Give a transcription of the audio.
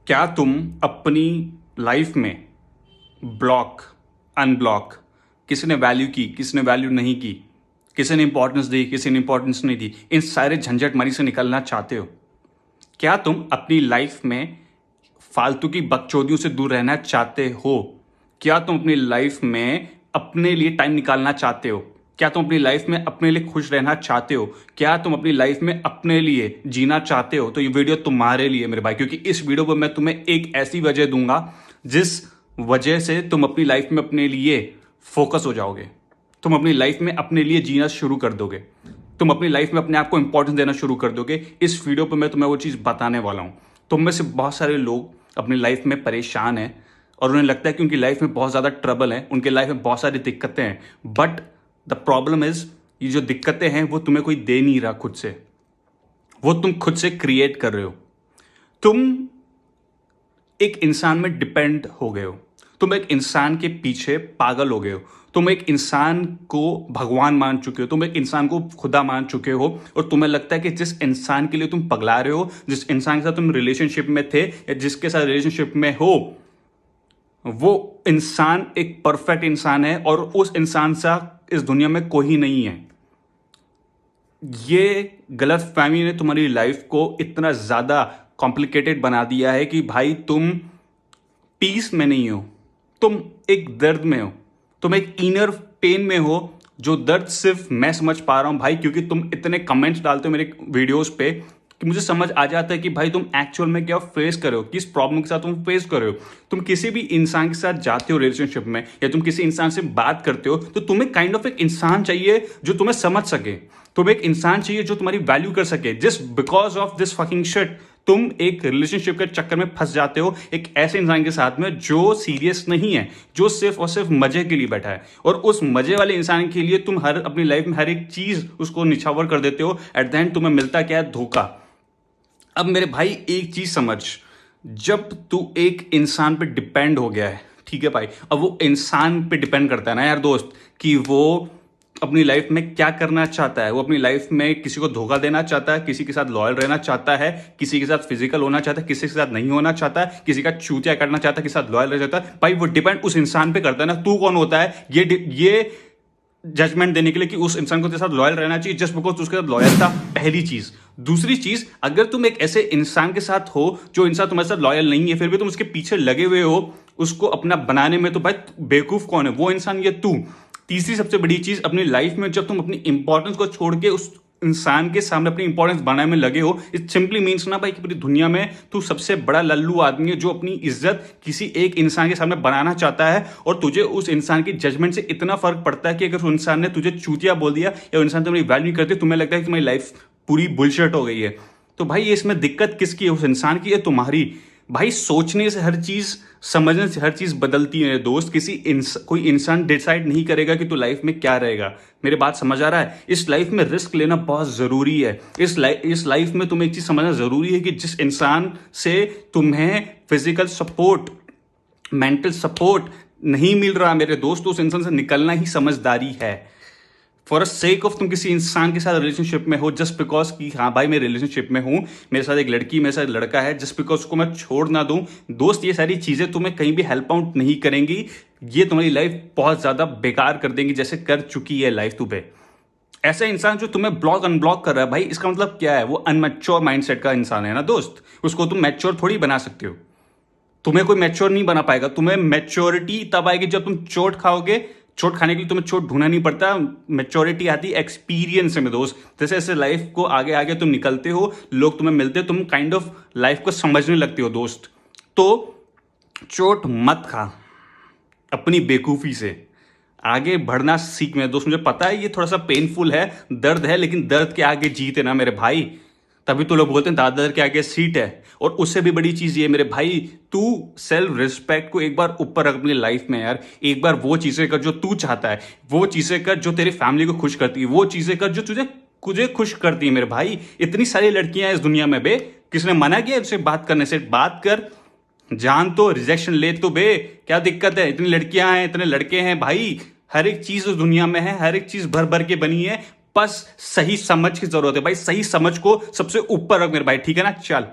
क्या तुम अपनी लाइफ में ब्लॉक, अनब्लॉक, किसी ने वैल्यू की, किसी ने वैल्यू नहीं की, किसी ने इंपॉर्टेंस दी, किसी ने इंपॉर्टेंस नहीं दी, इन सारे झंझट मारी से निकलना चाहते हो? क्या तुम अपनी लाइफ में फालतू की बकचोदियों से दूर रहना चाहते हो? क्या तुम अपनी लाइफ में अपने लिए टाइम निकालना चाहते हो? क्या तुम अपनी लाइफ में अपने लिए खुश रहना चाहते हो? क्या तुम अपनी लाइफ में अपने लिए जीना चाहते हो? तो ये वीडियो तुम्हारे लिए मेरे भाई, क्योंकि इस वीडियो पर मैं तुम्हें एक ऐसी वजह दूंगा जिस वजह से तुम अपनी लाइफ में अपने लिए फोकस हो जाओगे। तुम अपनी लाइफ में अपने लिए जीना शुरू कर दोगे। तुम अपनी लाइफ में अपने आप को इंपॉर्टेंस देना शुरू कर दोगे। इस वीडियो पर मैं तुम्हें वो चीज़ बताने वाला हूं। तुम में से बहुत सारे लोग अपनी लाइफ में परेशान हैं और उन्हें लगता है कि उनकी लाइफ में बहुत ज़्यादा ट्रबल है, उनकी लाइफ में बहुत सारी दिक्कतें हैं, बट द प्रॉब्लम इज ये जो दिक्कतें हैं वो तुम्हें कोई दे नहीं रहा खुद से, वो तुम खुद से क्रिएट कर रहे हो। तुम एक इंसान में डिपेंड हो गए हो, तुम एक इंसान के पीछे पागल हो गए हो, तुम एक इंसान को भगवान मान चुके हो, तुम एक इंसान को खुदा मान चुके हो और तुम्हें लगता है कि जिस इंसान के लिए तुम पगला रहे हो, जिस इंसान के साथ तुम रिलेशनशिप में थे या जिसके साथ रिलेशनशिप में हो, वो इंसान एक परफेक्ट इंसान है और उस इंसान सा इस दुनिया में कोई नहीं है। ये गलत फहमी ने तुम्हारी लाइफ को इतना ज्यादा कॉम्प्लिकेटेड बना दिया है कि भाई तुम पीस में नहीं हो, तुम एक दर्द में हो, तुम एक इनर पेन में हो। जो दर्द सिर्फ मैं समझ पा रहा हूं भाई, क्योंकि तुम इतने कमेंट्स डालते हो मेरे वीडियोस पे कि मुझे समझ आ जाता है कि भाई तुम एक्चुअल में क्या फेस कर रहे हो, किस प्रॉब्लम के साथ तुम फेस कर रहे हो। तुम किसी भी इंसान के साथ जाते हो रिलेशनशिप में या तुम किसी इंसान से बात करते हो तो तुम्हें काइंड ऑफ एक इंसान चाहिए जो तुम्हें समझ सके। तुम्हें एक इंसान चाहिए जो तुम्हारी वैल्यू कर सके। Just because of this fucking shit तुम एक रिलेशनशिप के चक्कर में फंस जाते हो एक ऐसे इंसान के साथ में जो सीरियस नहीं है, जो सिर्फ और सिर्फ मजे के लिए बैठा है। और उस मजे वाले इंसान के लिए तुम हर अपनी लाइफ में हर एक चीज उसको निछावर कर देते हो। एट द एंड तुम्हें मिलता क्या है? धोखा। अब मेरे भाई एक चीज समझ, जब तू एक इंसान पे डिपेंड हो गया है, ठीक है भाई, अब वो इंसान पे डिपेंड करता है ना यार दोस्त, कि वो अपनी लाइफ में क्या करना चाहता है। वो अपनी लाइफ में किसी को धोखा देना चाहता है, किसी के साथ लॉयल रहना चाहता है, किसी के साथ फिजिकल होना चाहता है, किसी के साथ नहीं होना चाहता है, किसी का चूतिया करना चाहता है, किसी के साथ लॉयल रह जाता है। भाई वो डिपेंड उस इंसान पे करता है ना। तू कौन होता है ये जजमेंट देने के लिए कि उस इंसान को तेरे साथ लॉयल रहना चाहिए जस्ट बिकॉज उसके साथ लॉयल था? पहली चीज। दूसरी चीज, अगर तुम एक ऐसे इंसान के साथ हो जो इंसान तुम्हारे साथ लॉयल नहीं है, फिर भी तुम उसके पीछे लगे हुए हो उसको अपना बनाने में, तो भाई बेवकूफ कौन है, वो इंसान या तू? तीसरी सबसे बड़ी चीज, अपनी लाइफ में जब तुम अपनी इंपॉर्टेंस को छोड़ के उस इंसान के सामने अपनी इंपॉर्टेंस बनाने में लगे हो, इट सिंपली मीन्स ना भाई कि पूरी दुनिया में तू सबसे बड़ा लल्लू आदमी है जो अपनी इज्जत किसी एक इंसान के सामने बनाना चाहता है। और तुझे उस इंसान की जजमेंट से इतना फर्क पड़ता है कि अगर उस इंसान ने तुझे चूतिया बोल दिया या इंसान तुम्हारी वैल्यू नहीं करते, तुम्हें लगता है कि तुम्हारी लाइफ पूरी बुलशिट हो गई है। तो भाई ये इसमें दिक्कत किसकी है? उस इंसान की है, तुम्हारी? भाई सोचने से हर चीज, समझने से हर चीज बदलती है दोस्त। कोई इंसान डिसाइड नहीं करेगा कि तू लाइफ में क्या रहेगा। मेरी बात समझ आ रहा है? इस लाइफ में रिस्क लेना बहुत जरूरी है। इस लाइफ में तुम्हें एक चीज समझना जरूरी है कि जिस इंसान से तुम्हें फिजिकल सपोर्ट, मेंटल सपोर्ट नहीं मिल रहा मेरे दोस्त, उस इंसान से निकलना ही समझदारी है। फॉर अ सेक ऑफ तुम किसी इंसान के साथ रिलेशनशिप में हो जस्ट बिकॉज कि हाँ भाई मैं रिलेशनशिप में हूं, मेरे साथ एक लड़की, मेरे साथ लड़का है, जस्ट बिकॉज उसको मैं छोड़ ना दूं दोस्त, ये सारी चीजें तुम्हें कहीं भी हेल्प आउट नहीं करेंगी। ये तुम्हारी लाइफ बहुत ज्यादा बेकार कर देंगी, जैसे कर चुकी है लाइफ तुम्हें। ऐसा इंसान जो तुम्हें ब्लॉक अनब्लॉक कर रहा है भाई, इसका मतलब क्या है? वो अनमैच्योर माइंडसेट का इंसान है ना दोस्त। उसको तुम मैच्योर थोड़ी बना सकते हो। तुम्हें कोई मैच्योर नहीं बना पाएगा। तुम्हें मैच्योरिटी तब आएगी जब तुम चोट खाओगे। चोट खाने के लिए तुम्हें चोट ढूंढना नहीं पड़ता। मैच्योरिटी आती है एक्सपीरियंस में दोस्त। जैसे जैसे लाइफ को आगे आगे तुम निकलते हो, लोग तुम्हें मिलते हो, तुम काइंड ऑफ लाइफ को समझने लगते हो दोस्त। तो चोट मत खा अपनी बेवकूफी से, आगे बढ़ना सीख मेरे दोस्त। मुझे पता है ये थोड़ा सा पेनफुल है, दर्द है, लेकिन दर्द के आगे जीत है ना मेरे भाई। तभी तो लोग बोलते हैं दादर के आगे सीट है। और उससे भी बड़ी चीज ये मेरे भाई, तू सेल्फ रिस्पेक्ट को एक बार ऊपर रख अपनी लाइफ में यार। एक बार वो चीजें कर जो तू चाहता है, वो चीजें कर जो तेरी फैमिली को खुश करती है, वो चीजें कर जो तुझे खुश करती है मेरे भाई। इतनी सारी लड़कियां हैं इस दुनिया में बे, किसने मना किया उससे बात करने से? बात कर, जान तो, रिजेक्शन ले तो बे, क्या दिक्कत है? इतनी लड़कियां हैं, इतने लड़के हैं भाई, हर एक चीज उस दुनिया में है, हर एक चीज भर भर के बनी है। बस सही समझ की जरूरत है भाई। सही समझ को सबसे ऊपर रख मेरे भाई, ठीक है ना? चल।